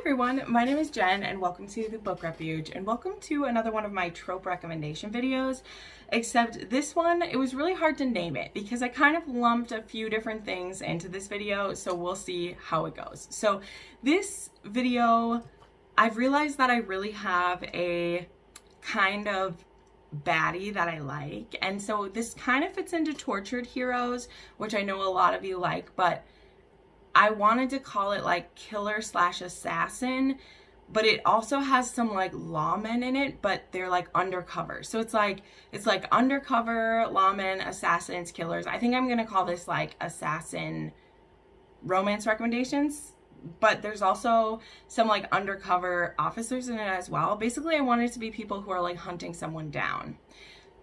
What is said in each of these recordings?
everyone, my name is Jen and welcome to the Book Refuge and welcome to another one of my trope recommendation videos, except this one, it was really hard to name it because I kind of lumped a few different things into this video, so we'll see how it goes. So this video, I've realized that I really have a kind of baddie that I like, and so this kind of fits into tortured heroes, which I know a lot of you like, but I wanted to call it like killer slash assassin, but it also has some like lawmen in it, but they're like undercover. So it's like undercover lawmen, assassins, killers. I think I'm gonna call this like assassin romance recommendations, but there's also some like undercover officers in it as well. Basically, I want it to be people who are like hunting someone down,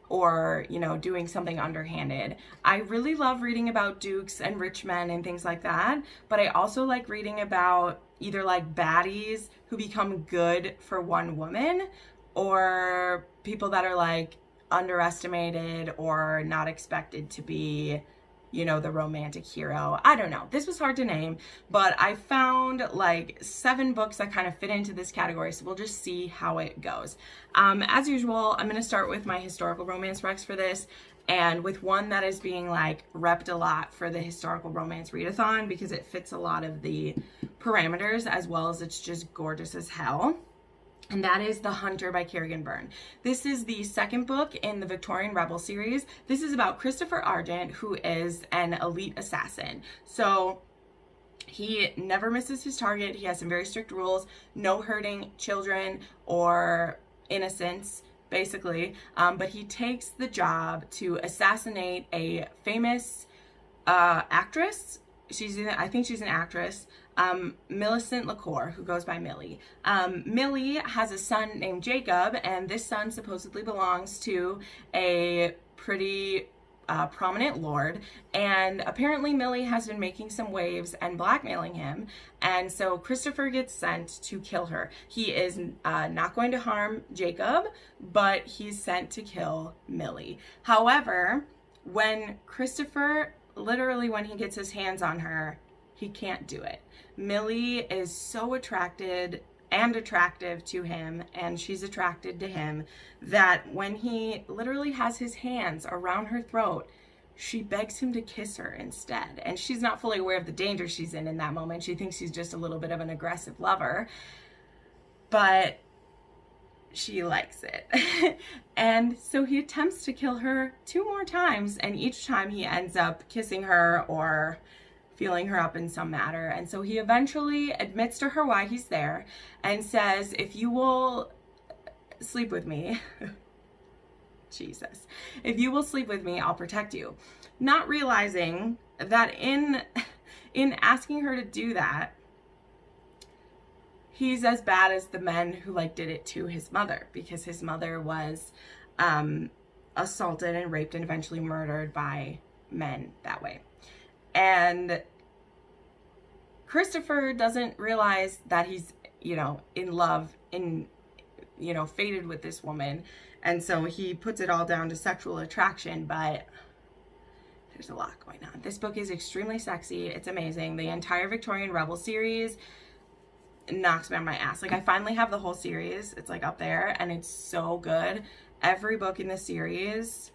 or, you know, doing something underhanded. I really love reading about dukes and rich men and things like that, but I also like reading about either like baddies who become good for one woman, or people that are like underestimated or not expected to be, you know, the romantic hero. I don't know. This was hard to name, but I found like 7 books that kind of fit into this category, so we'll just see how it goes. As usual, I'm going to start with my historical romance recs for this, and with one that is being like repped a lot for the historical romance readathon because it fits a lot of the parameters, as well as it's just gorgeous as hell. And that is The Hunter by Kerrigan Byrne. This is the second book in the Victorian Rebel series. This is about Christopher Argent, who is an elite assassin. So he never misses his target. He has some very strict rules. No hurting children or innocents, basically. But he takes the job to assassinate a famous actress. I think she's an actress. Millicent LaCour, who goes by Millie. Millie has a son named Jacob, and this son supposedly belongs to a pretty prominent lord, and apparently Millie has been making some waves and blackmailing him, and so Christopher gets sent to kill her. He is not going to harm Jacob, but he's sent to kill Millie. However, when Christopher, literally when he gets his hands on her, he can't do it. Millie is so attractive to him, and she's attracted to him, that when he literally has his hands around her throat, she begs him to kiss her instead. And she's not fully aware of the danger she's in that moment. She thinks he's just a little bit of an aggressive lover, but she likes it. And so he attempts to kill her 2 more times, and each time he ends up kissing her or feeling her up in some matter. And so he eventually admits to her why he's there and says, if you will sleep with me, Jesus, if you will sleep with me, I'll protect you. Not realizing that in asking her to do that, he's as bad as the men who like did it to his mother, because his mother was assaulted and raped and eventually murdered by men that way. And Christopher doesn't realize that he's, you know, in love, fated with this woman. And so he puts it all down to sexual attraction, but there's a lot going on. This book is extremely sexy. It's amazing. The entire Victorian Rebel series knocks me on my ass. Like, I finally have the whole series. It's like up there, and it's so good. Every book in the series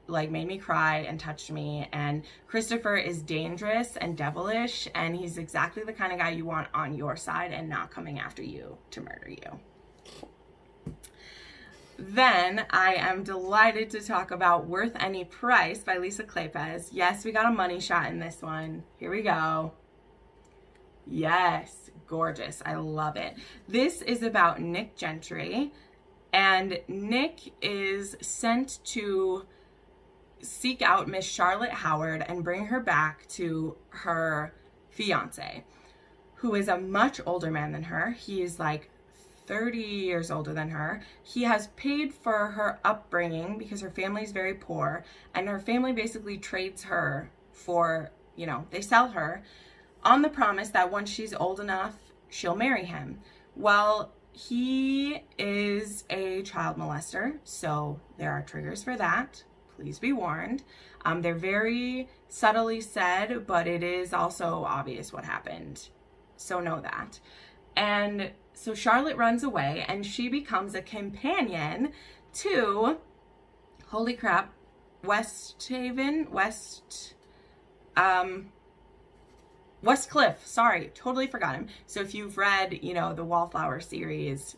like made me cry and touched me, and Christopher is dangerous and devilish, and he's exactly the kind of guy you want on your side and not coming after you to murder you. Then I am delighted to talk about Worth Any Price by Lisa Kleypas. Yes, we got a money shot in this one. Here we go. Yes, gorgeous. I love it. This is about Nick Gentry, and Nick is sent to seek out Miss Charlotte Howard and bring her back to her fiance, who is a much older man than her. He is like 30 years older than her. He has paid for her upbringing because her family is very poor, and her family basically trades her for, you know, they sell her on the promise that once she's old enough, she'll marry him. Well, he is a child molester, so there are triggers for that. Please be warned. They're very subtly said, but it is also obvious what happened. So know that. And so Charlotte runs away and she becomes a companion to, holy crap, Westcliff, sorry, totally forgot him. So if you've read, you know, the Wallflower series,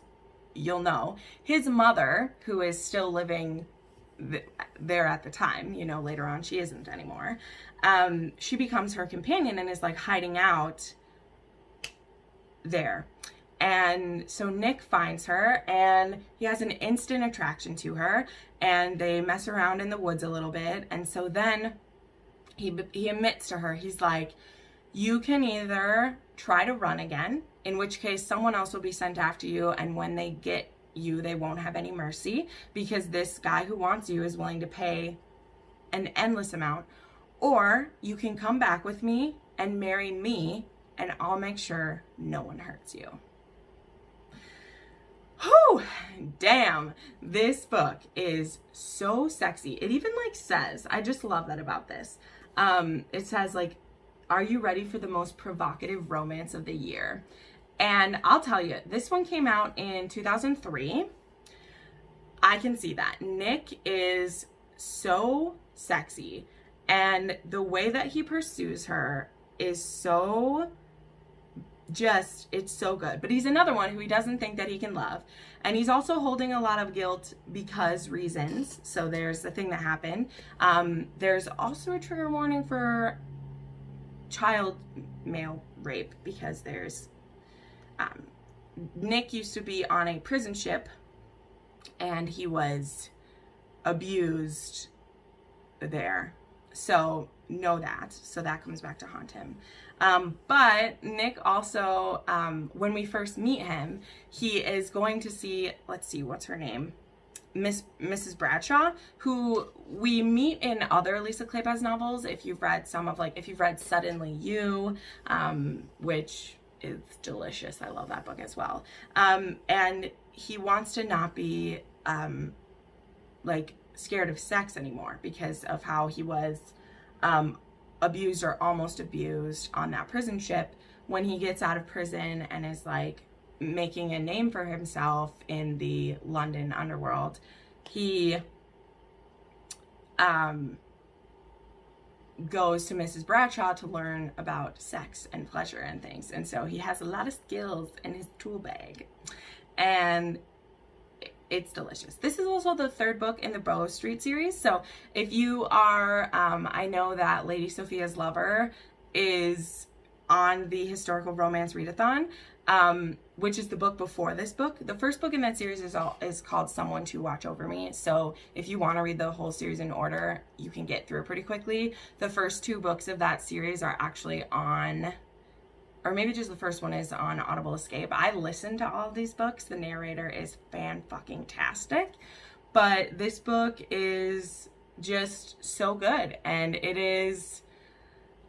you'll know. His mother, who is still living there at the time, you know, later on she isn't anymore, she becomes her companion and is like hiding out there. And so Nick finds her and he has an instant attraction to her and they mess around in the woods a little bit. And so then he admits to her, he's like, you can either try to run again, in which case someone else will be sent after you, and when they get you, they won't have any mercy because this guy who wants you is willing to pay an endless amount, or you can come back with me and marry me and I'll make sure no one hurts you. Whew, damn, this book is so sexy. It even like says, I just love that about this. It says like, are you ready for the most provocative romance of the year? And I'll tell you, this one came out in 2003. I can see that. Nick is so sexy and the way that he pursues her is so just, it's so good. But he's another one who he doesn't think that he can love. And he's also holding a lot of guilt because reasons. So there's the thing that happened. There's also a trigger warning for child male rape because there's Nick used to be on a prison ship and he was abused there, so know that, so that comes back to haunt him. But Nick also, when we first meet him, he is going to see, let's see, what's her name, Mrs. Bradshaw, who we meet in other Lisa Kleypas novels. If you've read some of, like, if you've read Suddenly You, which is delicious. I love that book as well. And he wants to not be, like, scared of sex anymore because of how he was, abused or almost abused on that prison ship. When he gets out of prison and is, like, making a name for himself in the London underworld, he goes to Mrs. Bradshaw to learn about sex and pleasure and things. And so he has a lot of skills in his tool bag. And it's delicious. This is also the third book in the Bow Street series. So if you are, I know that Lady Sophia's Lover is on the historical romance readathon, which is the book before this book. The first book in that series is called Someone to Watch Over Me. So if you want to read the whole series in order, you can get through it pretty quickly. The first two books of that series are actually on, or maybe just the first one is on Audible Escape. I listened to all of these books. The narrator is fan-fucking-tastic. But this book is just so good. And it is,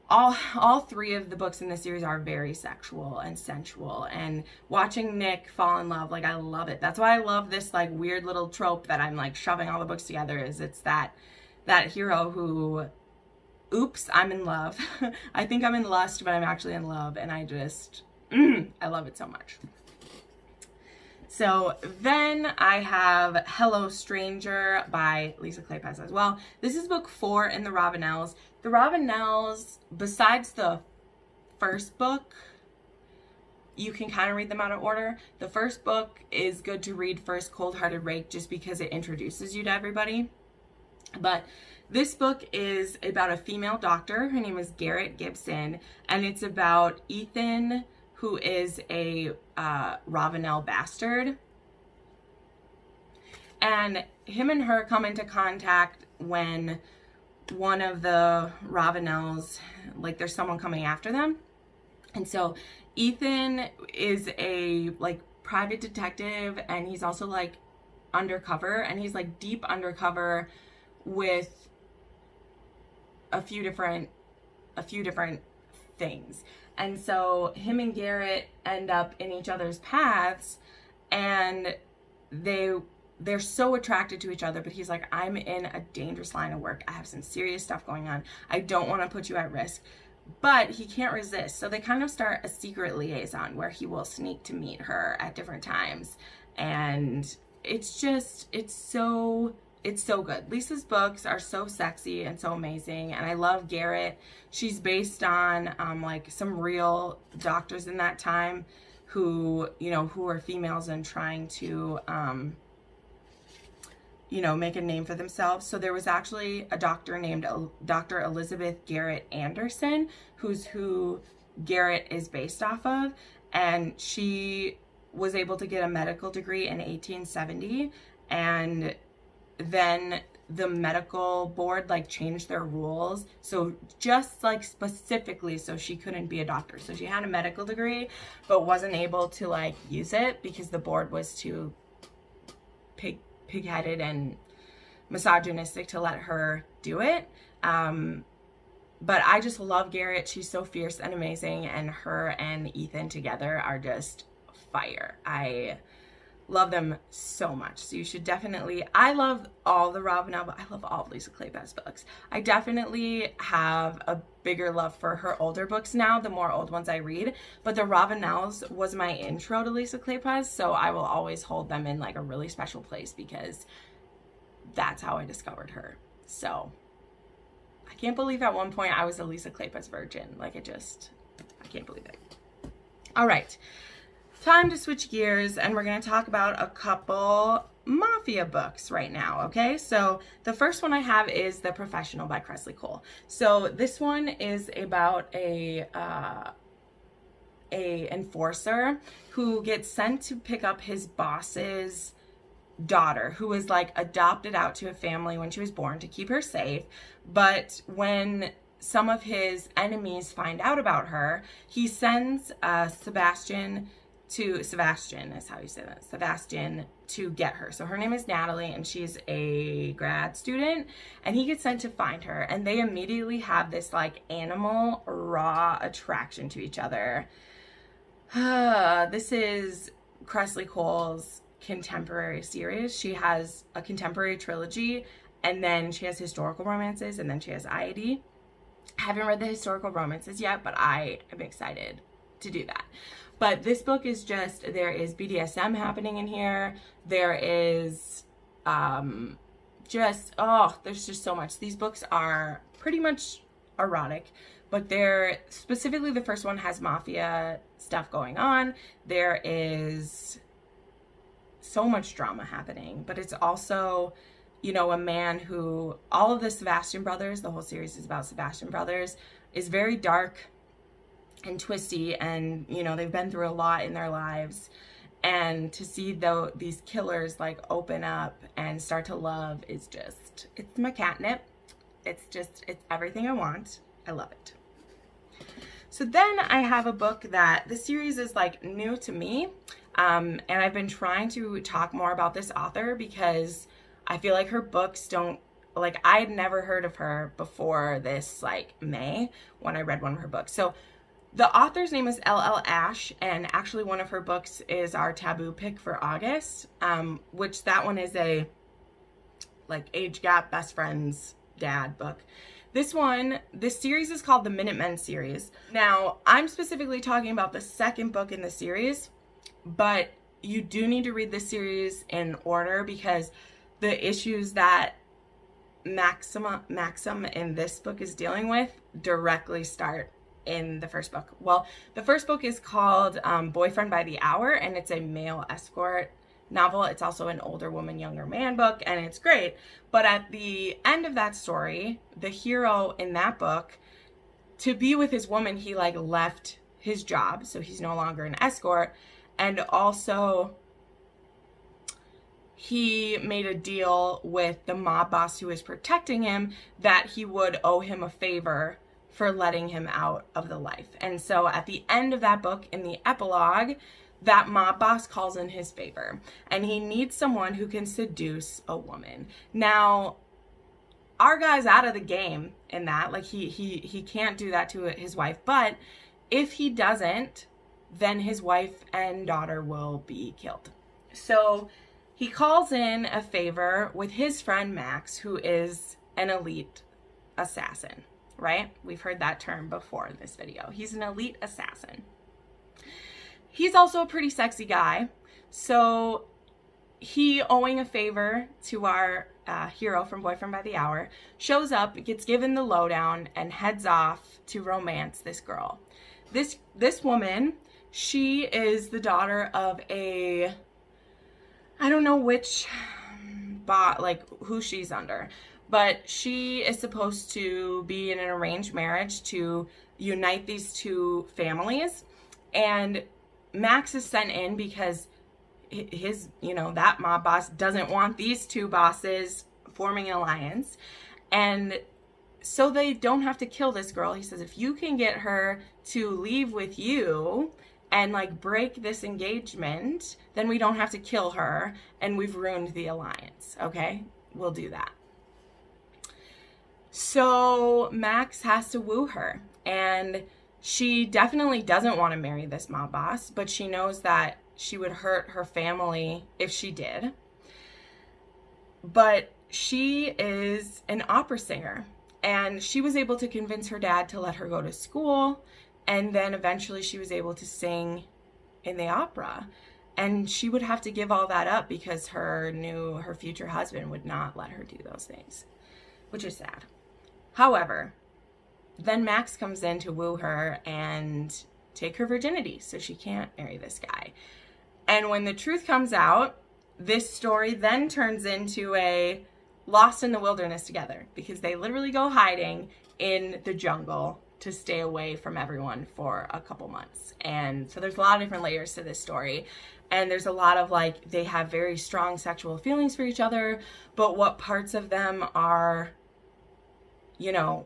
all three of the books in this series are very sexual and sensual. And watching Nick fall in love, like, I love it. That's why I love this, like, weird little trope that I'm, like, shoving all the books together, is it's that hero who, oops, I'm in love. I think I'm in lust, but I'm actually in love. And I just, I love it so much. So then I have Hello Stranger by Lisa Kleypas as well. This is book 4 in the Ravenels. The Ravenels, besides the first book, you can kind of read them out of order. The first book is good to read first, Cold Hearted Rake, just because it introduces you to everybody. But this book is about a female doctor. Her name is Garrett Gibson, and it's about Ethan, who is a Ravenel bastard. And him and her come into contact when one of the Ravenels, like, there's someone coming after them. And so Ethan is a, like, private detective, and he's also, like, undercover, and he's, like, deep undercover with a few different things. And so him and Garrett end up in each other's paths, and they're so attracted to each other, but he's like, I'm in a dangerous line of work. I have some serious stuff going on. I don't want to put you at risk. but he can't resist. So they kind of start a secret liaison where he will sneak to meet her at different times. And it's so good. Lisa's books are so sexy and so amazing. And I love Garrett. She's based on like some real doctors in that time who, you know, who are females and trying to, you know, make a name for themselves. So there was actually a doctor named Dr. Elizabeth Garrett Anderson, who Garrett is based off of. And she was able to get a medical degree in 1870. And then the medical board like changed their rules. So just like specifically so she couldn't be a doctor. So she had a medical degree, but wasn't able to like use it because the board was too pig-headed and misogynistic to let her do it. But I just love Garrett. She's so fierce and amazing, and her and Ethan together are just fire. I love them so much. So you should definitely, I love all the Ravenel, but I love all of Lisa Kleypas books. I definitely have a bigger love for her older books now, the more old ones I read, but the Ravenels was my intro to Lisa Kleypas, so I will always hold them in like a really special place because that's how I discovered her. So I can't believe at one point I was a Lisa Kleypas virgin. Like I can't believe it. All right. Time to switch gears, and we're going to talk about a couple mafia books right now, okay? So the first one I have is The Professional by Kresley Cole. So this one is about a enforcer who gets sent to pick up his boss's daughter, who was like adopted out to a family when she was born to keep her safe. But when some of his enemies find out about her, he sends Sebastian is how you say that, Sebastian, to get her. So her name is Natalie, and she's a grad student, and he gets sent to find her, and they immediately have this like animal raw attraction to each other. This is Kresley Cole's contemporary series. She has a contemporary trilogy, and then she has historical romances, and then she has IAD. I haven't read the historical romances yet, but I am excited to do that. But this book is just, there is BDSM happening in here. There is there's just so much. These books are pretty much erotic, but they're, specifically the first one has mafia stuff going on. There is so much drama happening, but it's also, you know, a man who, all of the Sebastian brothers, the whole series is about Sebastian brothers, is very dark and twisty, and you know, they've been through a lot in their lives, and to see these killers like open up and start to love is just, it's my catnip. It's everything I want. I love it. So then I have a book that the series is like new to me, and I've been trying to talk more about this author because I feel like her books don't, like, I'd never heard of her before this like May when I read one of her books. So the author's name is L.L. Ash, and actually one of her books is our taboo pick for August, which that one is a like age gap best friend's dad book. This series is called the Minutemen series. Now, I'm specifically talking about the second book in the series, but you do need to read this series in order because the issues that Maxim in this book is dealing with directly start in the first book. Well, the first book is called Boyfriend by the Hour, and it's a male escort novel. It's also an older woman, younger man book, and it's great. But at the end of that story, the hero in that book, to be with his woman, he like left his job, so he's no longer an escort, and also he made a deal with the mob boss who was protecting him that he would owe him a favor for letting him out of the life. And so at the end of that book, in the epilogue, that mob boss calls in his favor, and he needs someone who can seduce a woman. Now, our guy's out of the game in that, like he can't do that to his wife, but if he doesn't, then his wife and daughter will be killed. So he calls in a favor with his friend Max, who is an elite assassin, right? We've heard that term before in this video. He's an elite assassin. He's also a pretty sexy guy. So he, owing a favor to our hero from Boyfriend by the Hour, shows up, gets given the lowdown, and heads off to romance this girl. This woman, she is the daughter of a, I don't know which like who she's under, but she is supposed to be in an arranged marriage to unite these two families. And Max is sent in because his, that mob boss doesn't want these two bosses forming an alliance. And so they don't have to kill this girl. He says, if you can get her to leave with you and like break this engagement, then we don't have to kill her and we've ruined the alliance. Okay, we'll do that. So Max has to woo her, and she definitely doesn't want to marry this mob boss, but she knows that she would hurt her family if she did. But she is an opera singer, and she was able to convince her dad to let her go to school, and then eventually she was able to sing in the opera. And she would have to give all that up because her future husband would not let her do those things, which is sad. However, then Max comes in to woo her and take her virginity, so she can't marry this guy. And when the truth comes out, this story then turns into a lost in the wilderness together, because they literally go hiding in the jungle to stay away from everyone for a couple months. And so there's a lot of different layers to this story. And there's a lot of like, they have very strong sexual feelings for each other, but what parts of them are,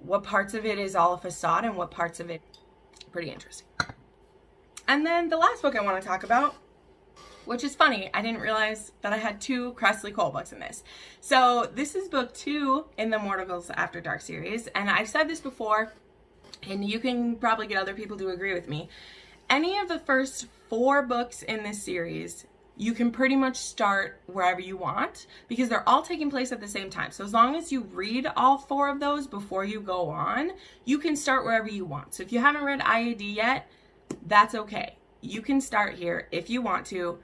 what parts of it is all a facade and what parts of it, pretty interesting. And then the last book I want to talk about, which is funny, I didn't realize that I had 2 Cressley Cole books in this. So this is book 2 in the Mortice After Dark series. And I've said this before, and you can probably get other people to agree with me. Any of the first 4 books in this series, you can pretty much start wherever you want because they're all taking place at the same time. So as long as you read all 4 of those before you go on, you can start wherever you want. So if you haven't read IAD yet, that's okay. You can start here if you want to.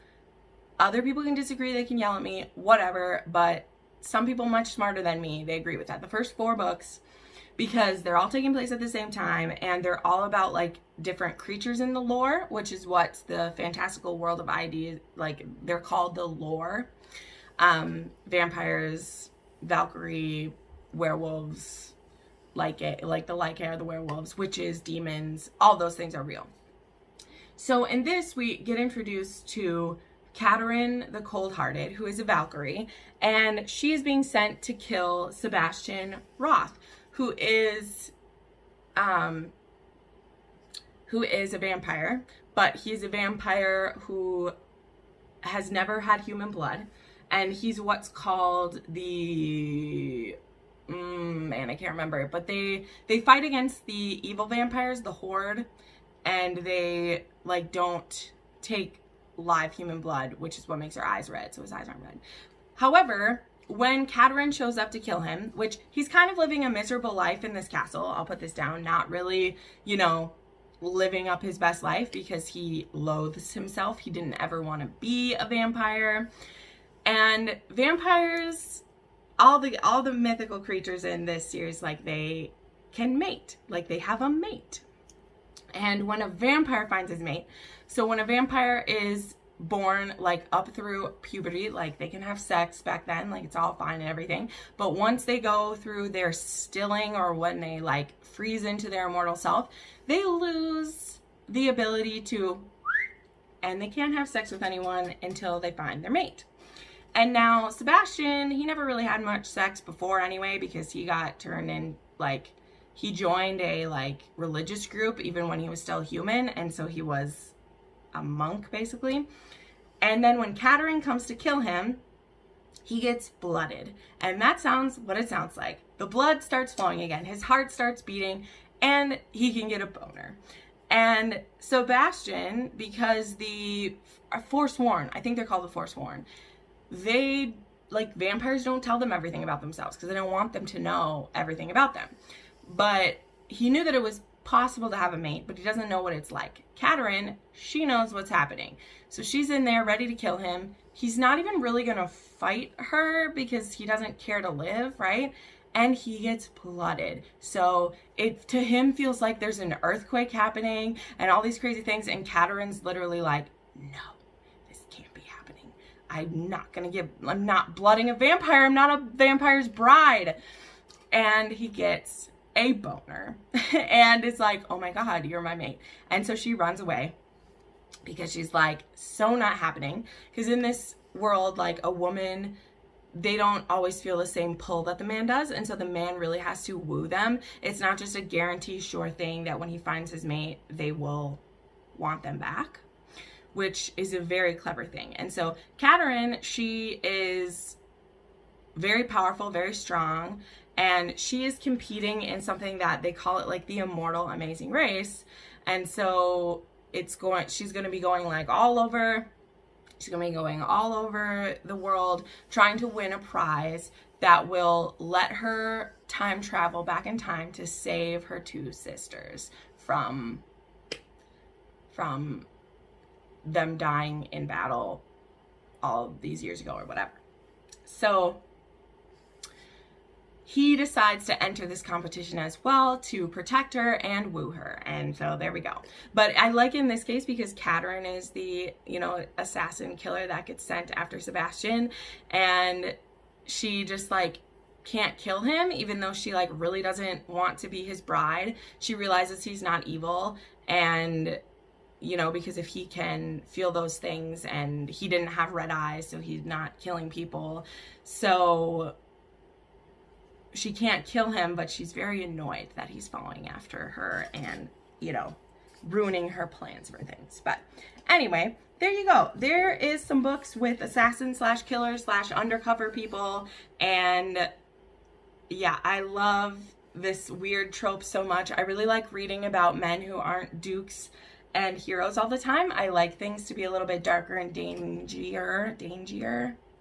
Other people can disagree, they can yell at me, whatever, but some people much smarter than me, they agree with that. The first 4 books, because they're all taking place at the same time, and they're all about like different creatures in the lore, which is what the fantastical world of ID, like they're called the lore. Vampires, Valkyrie, werewolves, like the Lycae are the werewolves, witches, demons, all those things are real. So in this, we get introduced to Katerin the Cold-Hearted, who is a Valkyrie, and she is being sent to kill Sebastian Roth, who is a vampire, but he's a vampire who has never had human blood, and he's what's called the I can't remember, but they fight against the evil vampires, the Horde, and they like don't take live human blood, which is what makes her eyes red, so his eyes aren't red. However, when Katerin shows up to kill him, which he's kind of living a miserable life in this castle, I'll put this down, not really, living up his best life because he loathes himself. He didn't ever want to be a vampire. And vampires, all the mythical creatures in this series, like they can mate, like they have a mate. And when a vampire finds his mate, so when a vampire is born like up through puberty, like they can have sex back then, like it's all fine and everything, but once they go through their stilling, or when they like freeze into their immortal self, they lose the ability to, and they can't have sex with anyone until they find their mate. And now Sebastian, he never really had much sex before anyway, because he got turned in, like he joined a like religious group even when he was still human, and so he was a monk basically. And then when Katerin comes to kill him, he gets blooded, and that sounds what it sounds like. The blood starts flowing again, his heart starts beating, and he can get a boner. And Sebastian, because the Forsworn, I think they're called the Forsworn, they, like, vampires don't tell them everything about themselves because they don't want them to know everything about them. But he knew that it was possible to have a mate, but he doesn't know what it's like. Catherine, she knows what's happening. So she's in there ready to kill him. He's not even really gonna fight her because he doesn't care to live, right? And he gets blooded. So it to him feels like there's an earthquake happening and all these crazy things. And Catherine's literally like, no, this can't be happening. I'm not blooding a vampire. I'm not a vampire's bride. And he gets a boner and it's like, oh my God, you're my mate. And so she runs away because she's like, so not happening. Because in this world, like a woman, they don't always feel the same pull that the man does. And so the man really has to woo them. It's not just a guarantee sure thing that when he finds his mate, they will want them back, which is a very clever thing. And so Catherine, she is very powerful, very strong. And she is competing in something that they call it like the immortal amazing race. And so she's going to be going like all over. She's going to be going all over the world trying to win a prize that will let her time travel back in time to save her two sisters from them dying in battle all these years ago or whatever. So he decides to enter this competition as well to protect her and woo her. And so there we go. But I like in this case because Catherine is the, assassin killer that gets sent after Sebastian. And she just like can't kill him, even though she like really doesn't want to be his bride. She realizes he's not evil. And because if he can feel those things, and he didn't have red eyes, so he's not killing people. So she can't kill him, but she's very annoyed that he's following after her and, ruining her plans for things. But anyway, there you go. There is some books with assassins / killers / undercover people. And yeah, I love this weird trope so much. I really like reading about men who aren't dukes and heroes all the time. I like things to be a little bit darker and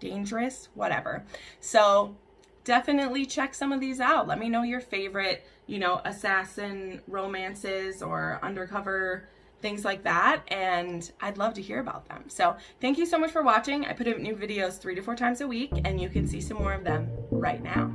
dangerous, whatever. So definitely check some of these out. Let me know your favorite, assassin romances or undercover things like that. And I'd love to hear about them. So thank you so much for watching. I put out new videos 3 to 4 times a week, and you can see some more of them right now.